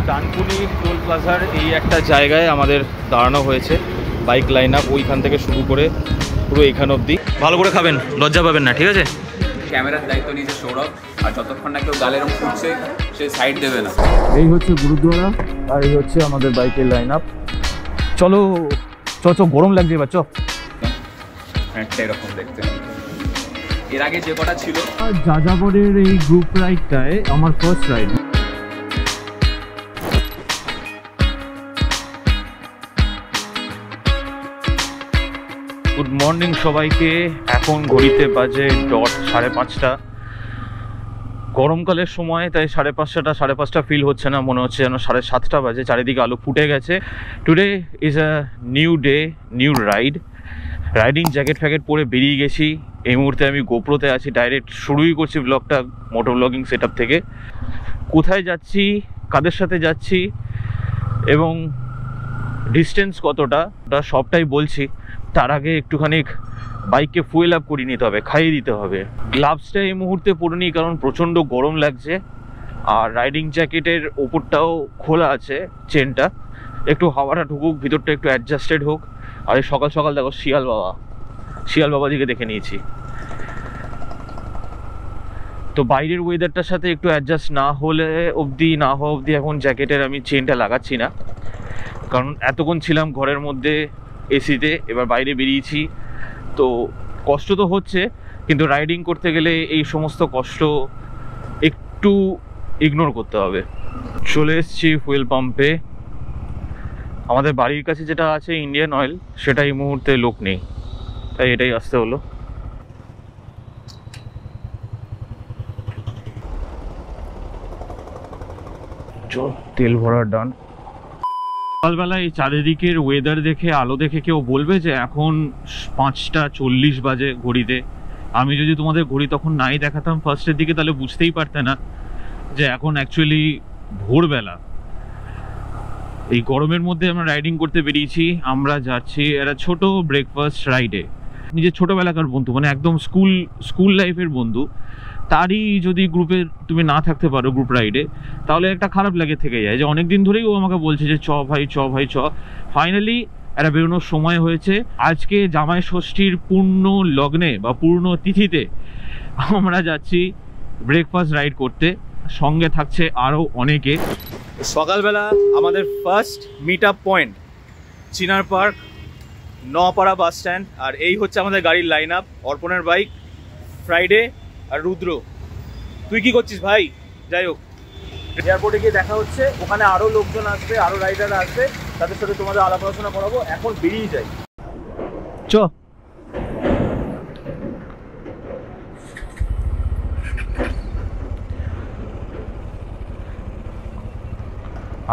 Dankuni toll প্লাজার এই একটা জায়গায় আমাদের দাঁড়ানো হয়েছে বাইক লাইন আপ, ওইখান থেকে শুরু করে পুরো এখান অবধি। ভালো করে খাবেন, লজ্জা পাবেন না, ঠিক আছে? ক্যামেরার দায়িত্ব নিয়েছে সৌরভ, আর যতক্ষণ না কেউ গালের রং ফুটছে সে সাইড দেবে না। এই হচ্ছে গুরুদ্বারা আর এই হচ্ছে আমাদের বাইকের লাইন আপ। চলো চ, গরম লাগছে এবার, চ। একটা এরকম দেখতে, এর আগে যে কটা ছিল। যাযাবরের এই গ্রুপ রাইডটায় আমার ফার্স্ট রাইড। গুড মর্নিং সবাইকে। এখন ঘড়িতে বাজে ডট 5:30। গরমকালের সময় তাই 5:30 ফিল হচ্ছে না, মনে হচ্ছে যেন 7:30 বাজে। চারিদিকে আলো ফুটে গেছে। Today is a new day, new ride. Riding jacket ফ্যাকেট পরে বেরিয়ে গেছি। এই মুহূর্তে আমি গোপ্রোতে আছি, ডাইরেক্ট শুরুই করছি ব্লগটা মোটর ব্লগিং সেট আপ থেকে। কোথায় যাচ্ছি, কাদের সাথে যাচ্ছি এবং ডিস্টেন্স কতটা, ওটা সবটাই বলছি। তার আগে একটুখানি বাইককে ফুয়েল আপ করিয়ে নিতে হবে, খাইয়ে দিতে হবে। গ্লাভসটা এই মুহূর্তে পরে নিই কারণ প্রচণ্ড গরম লাগছে। আর রাইডিং জ্যাকেটের ওপরটাও খোলা আছে, চেনটা, একটু হাওয়াটা ঢুকুক, ভিতরটা একটু অ্যাডজাস্টেড হোক। আর এই সকাল সকাল দেখো শিয়াল বাবাজিকে দেখে নিয়েছি। তো বাইরের ওয়েদারটার সাথে একটু অ্যাডজাস্ট না হওয়া অবধি এখন জ্যাকেটের আমি চেনটা লাগাচ্ছি না, কারণ এতক্ষণ ছিলাম ঘরের মধ্যে এসিতে, এবার বাইরে বেরিয়েছি। তো কষ্ট তো হচ্ছে, কিন্তু রাইডিং করতে গেলে এই সমস্ত কষ্ট একটু ইগনোর করতে হবে। চলে এসেছি ফুয়েল পাম্পে। আমাদের বাড়ির কাছে যেটা আছে ইন্ডিয়ান অয়েল, সেটা এই মুহূর্তে লোক নেই, তাই এটাই আসতে হলো। চল তেল ভরার ডান। সকালবেলা এই চারিদিকের ওয়েদার দেখে, আলো দেখে কেউ বলবে যে এখন 5:40 বাজে ঘড়িতে। আমি যদি তোমাদের ঘড়ি তখন নাই দেখাতাম ফার্স্টের দিকে, তাহলে বুঝতেই পারতে না যে এখন অ্যাকচুয়ালি ভোরবেলা। এই গরমের মধ্যে আমরা রাইডিং করতে বেরিয়েছি। আমরা যাচ্ছি একটা ছোট ব্রেকফাস্ট রাইডে। নিজের ছোটোবেলাকার বন্ধু, মানে একদম স্কুল লাইফের বন্ধু, তারই যদি গ্রুপে তুমি না থাকতে পারো গ্রুপ রাইডে, তাহলে একটা খারাপ লাগে থেকে যায়। যে অনেক দিন ধরেই ও আমাকে বলছে যে চ ভাই চ। ফাইনালি একটা বেরোনোর সময় হয়েছে। আজকে জামাই ষষ্ঠীর পূর্ণ লগ্নে বা পূর্ণ তিথিতে আমরা যাচ্ছি ব্রেকফাস্ট রাইড করতে। সঙ্গে থাকছে আরও অনেকে। সকালবেলা আমাদের ফার্স্ট মিট আপ পয়েন্ট চিনার পার্ক, নপাড়া বাস স্ট্যান্ড। আর এই হচ্ছে আমাদের গাড়ির লাইন আপ। অর্পণের বাইক, ফ্রাইডে আর রুদ্র। তুই কি করছিস ভাই? যাই হোক, এয়ারপোর্টে গিয়ে দেখা হচ্ছে। ওখানে আরও লোকজন আসবে, আরও রাইডাররা আসবে, তাদের সাথে তোমাদের আলাপ আলোচনা করাবো। এখন বেরিয়ে যাই, চ।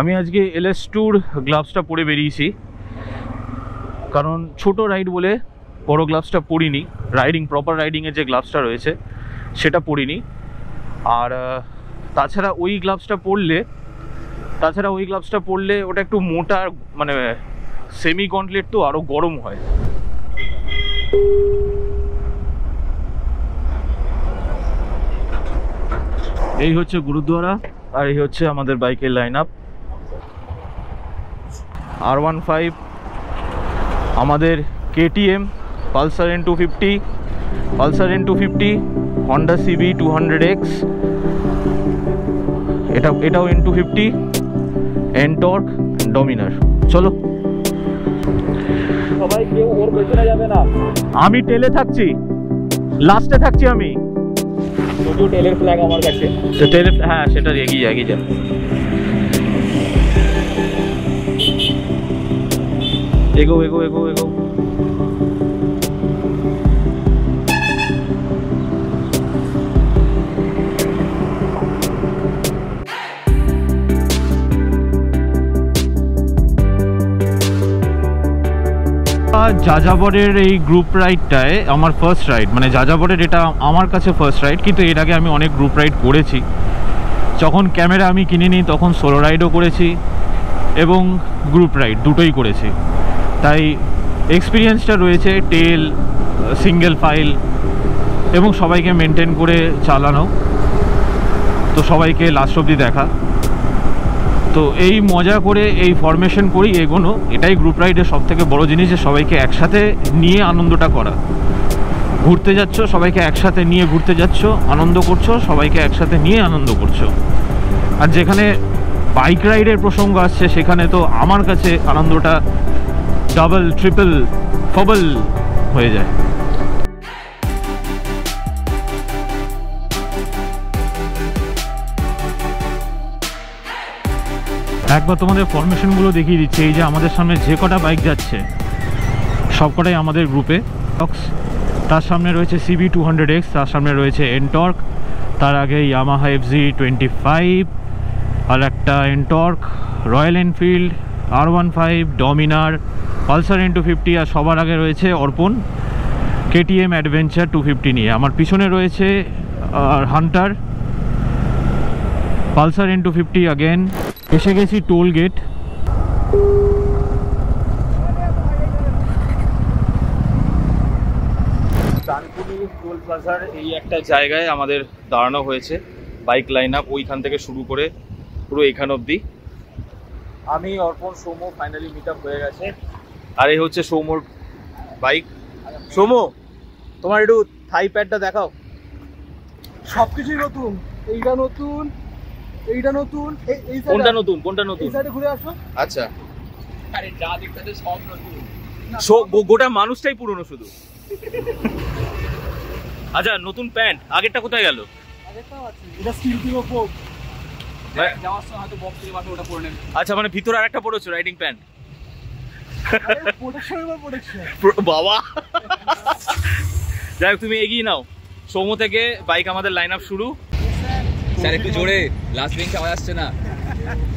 আমি আজকে LS2 গ্লাভসটা পরে বেরিয়েছি, কারণ ছোট রাইড বলে বড় গ্লাভসটা পরিনি। প্রপার রাইডিংয়ের যে গ্লাভসটা রয়েছে সেটা পরিনি। আর তাছাড়া ওই গ্লাভসটা পরলে ওটা একটু মোটা, মানে সেমি গন্টলেট, তো আরও গরম হয়। এই হচ্ছে গুরুদ্বারা আর এই হচ্ছে আমাদের বাইকের লাইন আপ। R15, আমাদের KTM, Pulsar N250, Honda CB 200X, এটাও N250, এনটর্ক, ডমিনার। চলো সবাই, কেউ ওর পেছনে যাবে না। আমি টেলে থাকছি, লাস্টে থাকছি আমি। যদিও টেলের ফ্ল্যাগ আমার কাছে, তো টেলের, হ্যাঁ সেটা এগিয়ে যা। এগো। যাযাবরের এই গ্রুপ রাইডটায় আমার ফার্স্ট রাইড, মানে যাযাবরের এটা আমার কাছে ফার্স্ট রাইড। কিন্তু এর আগে আমি অনেক গ্রুপ রাইড করেছি। যখন ক্যামেরা আমি কিনিনি তখন সোলো রাইডও করেছি এবং গ্রুপ রাইড দুটোই করেছি, তাই এক্সপিরিয়েন্সটা রয়েছে। টেল, সিঙ্গেল ফাইল এবং সবাইকে মেনটেন করে চালানো, তো সবাইকে লাস্ট অবধি দেখা। তো এই মজা করে এই ফরমেশন করি এগোনো, এটাই গ্রুপ রাইডের সব থেকে বড়ো জিনিস, যে সবাইকে একসাথে নিয়ে আনন্দটা করা। ঘুরতে যাচ্ছ, সবাইকে একসাথে নিয়ে ঘুরতে যাচ্ছ, আনন্দ করছো, সবাইকে একসাথে নিয়ে আনন্দ করছো। আর যেখানে বাইক রাইডের প্রসঙ্গ আসছে সেখানে তো আমার কাছে আনন্দটা ডাবল ট্রিপল ফবল হয়ে যায়। একবার তোমাদের ফরমেশনগুলো দেখিয়ে দিচ্ছে। এই যে আমাদের সামনে যে কটা বাইক যাচ্ছে সব কটাই আমাদের গ্রুপে। তার সামনে রয়েছে CB 200X, তার সামনে রয়েছে এনটর্ক, তার আগে ইয়ামাহা FZ25, আর একটা NTorq, royal Enfield R15, Dominar, Pulsar N250, আর সবার আগে রয়েছে অর্পণ KTM অ্যাডভেঞ্চার 250 নিয়ে। আমার পিছনে রয়েছে হান্টার, পালসার N250 আগেন। এসে গেছি টোল গেট। ডানকুনি টোল প্লাজার এই একটা জায়গায় আমাদের দাঁড়ানো হয়েছে বাইক লাইন আপ, ওইখান থেকে শুরু করে পুরো এইখান অবধি। আমি অর্পণ সৌম্য ফাইনালি মিট আপ হয়ে গেছে। আর এই হচ্ছে সৌম্যর বাইক। সৌম্য, তোমার একটু থাই প্যাডটা দেখাও। সবকিছুই নতুন, এইটা নতুন, এইটা নতুন, এই কোনটা নতুন কোনটা নতুন? এই সাইডে ঘুরে আসো। আচ্ছা, আরে যা দেখতে সব নতুন, গোটা মানুষটাই পুরনো শুধু। আচ্ছা, নতুন প্যান্ট, আগেরটা কোথায় গেল? আগেরটাও আছে, এটা স্টিল পিলো ফোক। যাওয়ার সময় হয়তো বক্স থেকে ওটা পরে নেবে। আচ্ছা, মানে ভিতরে আরেকটা পড়েছো রাইডিং প্যান্ট? প্রোটেকশন এবার প্রোটেকশন বাবা। যাই হোক, তুমি এগিয়ে নাও। সৌম্য থেকে বাইক আমাদের লাইন আপ শুরু। স্যার একটু জোরে, লাস্ট বেঞ্চে আওয়াজ আসছে না।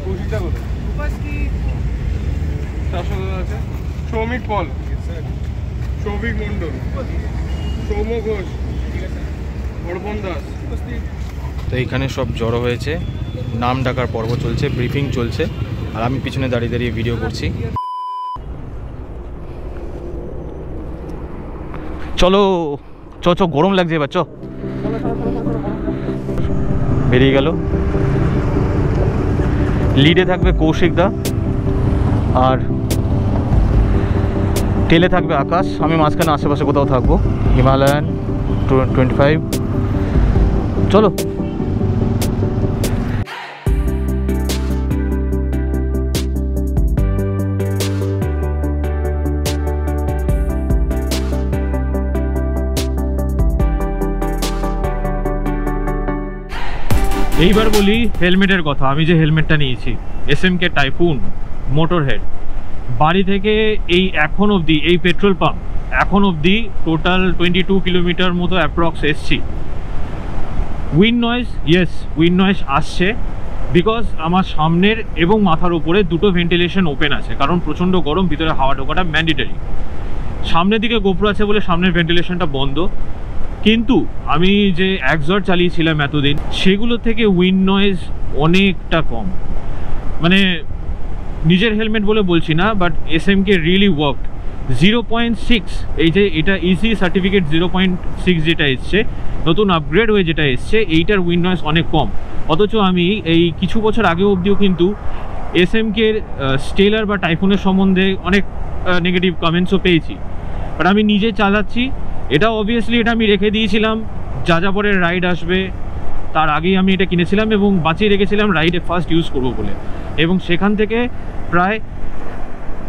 কৌশিকটা কোথায়? শাসক আছে, সৌমিক পল, সৌভিক মন্ডল, সৌম্য ঘোষ, অর্পণ দাস। তো এইখানে সব জড়ো হয়েছে, নাম ডাকার পর্ব চলছে, ব্রিফিং চলছে, আর আমি পিছনে দাঁড়িয়ে দাঁড়িয়ে ভিডিও করছি। চলো চ চ, গরম লাগছে এবার, চ। বেরিয়ে গেল। লিডে থাকবে কৌশিক দা, আর টেলে থাকবে আকাশ। আমি মাঝখানে আশেপাশে কোথাও থাকবো। হিমালয়ান 25। চলো। এইবার বলি হেলমেটের কথা। আমি যে হেলমেটটা নিয়েছি SMK টাইফুন মোটর হেড, বাড়ি থেকে এই এখন অবধি, এই পেট্রোল পাম্প এখন অবধি টোটাল 22 কিলোমিটার মতো অ্যাপ্রক্স এসছি। Wind noise, yes wind noise আসছে, বিকজ আমার সামনের এবং মাথার উপরে দুটো ভেন্টিলেশন ওপেন আছে, কারণ প্রচণ্ড গরম, ভিতরে হাওয়া ঢোকাটা ম্যান্ডেটারি। সামনের দিকে গোপ্রো আছে বলে সামনের ভেন্টিলেশনটা বন্ধ, কিন্তু আমি যে এক্সজস্ট চালিয়েছিলাম এতদিন সেগুলো থেকে উইন্ড নয়েজ অনেকটা কম। মানে নিজের হেলমেট বলে বলছি না, বাট SMK রিয়েলি ওয়ার্কড। 0.6, এই যে এটা ইসি সার্টিফিকেট 0.6 যেটা এসছে, নতুন আপগ্রেড হয়ে যেটা এসছে, এইটার উইন্ড নয়েজ অনেক কম। অথচ আমি এই কিছু বছর আগে অবধিও কিন্তু SMKর স্টেলার বা টাইফুনের সম্বন্ধে অনেক নেগেটিভ কমেন্টসও পেয়েছি, বাট আমি নিজে চালাচ্ছি। এটা অবভিয়াসলি এটা আমি রেখে দিয়েছিলাম, যাযাবরের রাইড আসবে তার আগেই আমি এটা কিনেছিলাম এবং বাঁচিয়ে রেখেছিলাম রাইডে ফার্স্ট ইউজ করবো বলে। এবং সেখান থেকে প্রায়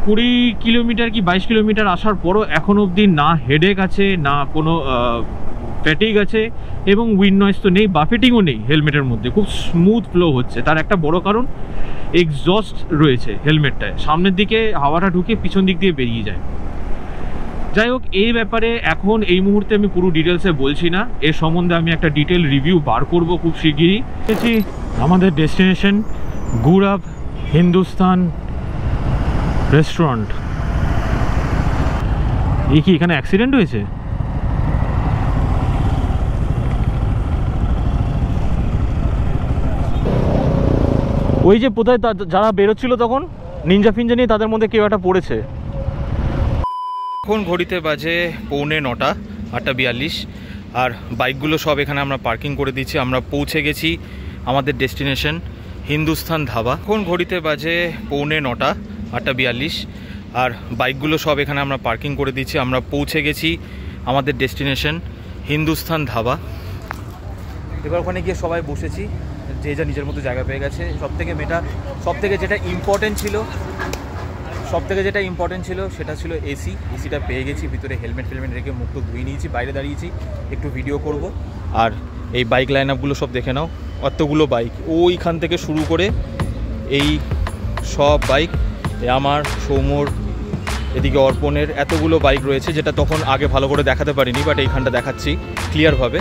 20 কিলোমিটার কি 22 কিলোমিটার আসার পরও এখন অবধি না হেডেক আছে, না কোনো ফ্যাটিগ আছে, এবং উইন্ড নয়েজ তো নেই, বাফেটিংও নেই হেলমেটের মধ্যে, খুব স্মুথ ফ্লো হচ্ছে। তার একটা বড় কারণ এক্সজস্ট রয়েছে হেলমেটটায়, সামনের দিকে হাওয়াটা ঢুকে পিছন দিক দিয়ে বেরিয়ে যায়। যাই হোক, এই ব্যাপারে এখন এই মুহূর্তে আমি পুরো ডিটেলসে বলছি না, এর সম্বন্ধে আমি একটা ডিটেল রিভিউ বার করব খুব শিগগিরই। আমাদের ডেস্টিনেশন গুরাব হিন্দুস্তান রেস্টুরেন্ট। এই কি এখানে অ্যাক্সিডেন্ট হয়েছে? ওই যে কোথায় যারা বেরোচ্ছিল তখন নিনজা ফিনজা নিয়ে, তাদের মধ্যে কেউ একটা পড়েছে। এখন ঘড়িতে বাজে 9:45, 8:42, আর বাইকগুলো সব এখানে আমরা পার্কিং করে দিচ্ছি। আমরা পৌঁছে গেছি আমাদের ডেস্টিনেশন হিন্দুস্তান ধাবা। এখন ঘড়িতে বাজে 8:45, 8:42, আর বাইকগুলো সব এখানে আমরা পার্কিং করে দিচ্ছি। আমরা পৌঁছে গেছি আমাদের ডেস্টিনেশন হিন্দুস্তান ধাবা। এবার ওখানে গিয়ে সবাই বসেছি, যে যা নিজের মতো জায়গা পেয়ে গেছে। সবথেকে যেটা ইম্পর্টেন্ট ছিল সেটা ছিল এসিটা পেয়ে গেছি। ভিতরে হেলমেট রেখে মুখ তো ধুয়ে নিয়েছি, বাইরে দাঁড়িয়েছি, একটু ভিডিও করব। আর এই বাইক লাইন আপগুলো সব দেখে নাও, অতগুলো বাইক ওইখান থেকে শুরু করে এই সব বাইক, আমার, সৌম্যর, এদিকে অর্পণের, এতগুলো বাইক রয়েছে, যেটা তখন আগে ভালো করে দেখাতে পারিনি, বাট এইখানটা দেখাচ্ছি ক্লিয়ারভাবে।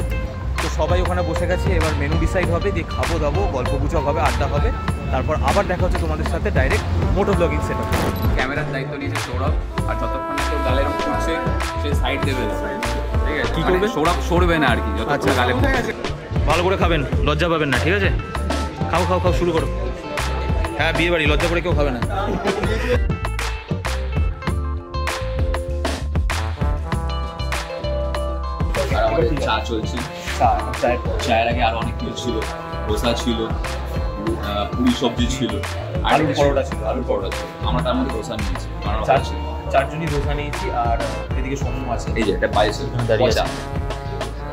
তো সবাই ওখানে বসে গেছে, এবার মেনু ডিসাইড হবে, দিয়ে খাবো দাবো, গল্প গুজব হবে, আড্ডা হবে, তারপর আবার দেখা হচ্ছে তোমাদের সাথে ডাইরেক্ট মোটো ব্লগিং সেটআপ। ক্যামেরার দায়িত্ব নিয়েছে সৌরভ, আর যতক্ষণ না কেউ গালে এরকম ফুটছে সে সাইড দেবে না, ঠিক আছে? কি করবে? সৌরভ সরবে না আর কি, যতক্ষণ গালে ভালো করে খাবেন, লজ্জা পাবেন না, ঠিক আছে? খাও শুরু করো। হ্যাঁ, বিয়ে বাড়ি, লজ্জা করে কেউ খাবে না। আর আমাদের চা চলছে, চায়ের আগে আরো অনেক কিছু ছিল, ধোসা ছিল, পুরি সবজি ছিল, আলুর পরোটা ছিল। আমরা তার মধ্যে ধোসা নিয়েছি, চারজনই ধোসা নিয়েছি, আর এদিকে সৌম্য আছে, এই যে একটা পাইছে দাঁড়িয়ে আছে।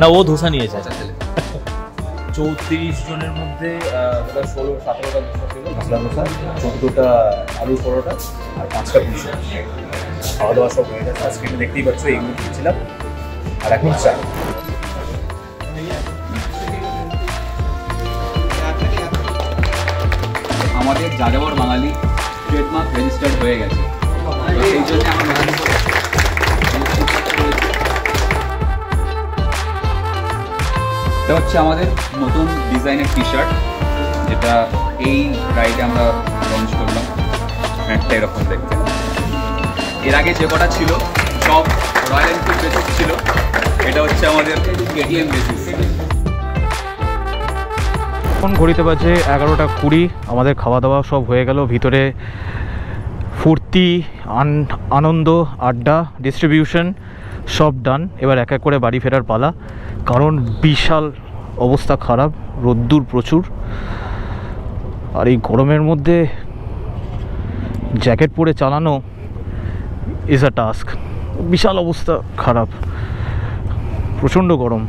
না, ও ধোসা নিয়েছে। আচ্ছা ছেলে 34 জনের মধ্যে 16-17টা ধোসা ছিল, মশলা ধোসা, 14টা আলুর পরোটা, আর 5টা পুরি সবজি। খাওয়া দাওয়া সব হয়ে গেছে। আজকে দেখতেই পাচ্ছ এইগুলো খেয়েছিলাম, আর এখন চা। আমাদের যাযাবর বাঙালি ট্রেডমার্ক রেজিস্টার্ড হয়ে গেছে, তো সেই জন্য আমরা এটা হচ্ছে আমাদের নতুন ডিজাইনের টি শার্ট, যেটা এই রাইডে আমরা লঞ্চ করলাম। প্যান্টটা এরকম দেখতে, এর আগে যে কটা ছিল সব রয়্যাল এনফিল্ড বেসিস ছিল, এটা হচ্ছে আমাদের কেটিএম বেসিস। এখন ঘড়িতে বাজে 11:20, আমাদের খাওয়া দাওয়া সব হয়ে গেল। ভিতরে ফুর্তি, আনন্দ, আড্ডা, ডিস্ট্রিবিউশন সব ডান। এবার এক এক করে বাড়ি ফেরার পালা, কারণ বিশাল অবস্থা খারাপ, রোদ্দুর প্রচুর, আর এই গরমের মধ্যে জ্যাকেট পরে চালানো ইজ আ টাস্ক। বিশাল অবস্থা খারাপ, প্রচণ্ড গরম।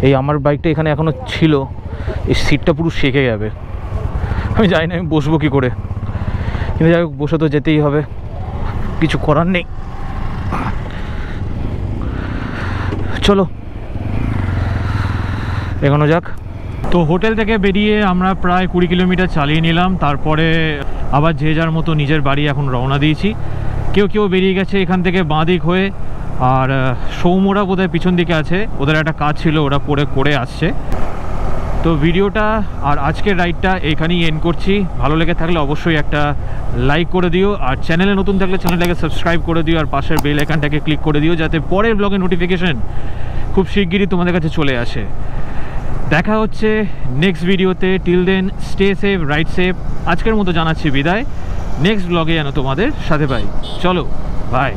এই আমার বাইকটা এখানে এখনও ছিল, এই সিটটা পুরো সেঁকে যাবে। আমি জানি না আমি বসবো কী করে, কিন্তু যাই হোক, বসে তো যেতেই হবে, কিছু করার নেই। চলো এগোনো যাক। তো হোটেল থেকে বেরিয়ে আমরা প্রায় 20 কিলোমিটার চালিয়ে নিলাম, তারপরে আবার যে যার মতো নিজের বাড়ি এখন রওনা দিয়েছি। কেউ বেরিয়ে গেছে এখান থেকে বাঁ দিক হয়ে, আর সৌম্যরা বোধহয় পিছন দিকে আছে, ওদের একটা কাজ ছিল, ওরা করে আসছে। তো ভিডিওটা আর আজকের রাইডটা এখানেই এন্ড করছি। ভালো লেগে থাকলে অবশ্যই একটা লাইক করে দিও, আর চ্যানেলে নতুন থাকলে চ্যানেলটাকে সাবস্ক্রাইব করে দিও, আর পাশের বেল আইকনটাকে ক্লিক করে দিও, যাতে পরের ব্লগের নোটিফিকেশন খুব শিগগিরই তোমাদের কাছে চলে আসে। দেখা হচ্ছে নেক্সট ভিডিওতে। Till then stay safe, ride safe. আজকের মতো জানাচ্ছি বিদায়, নেক্সট ব্লগে যেন তোমাদের সাথে পাই। চলো, বাই।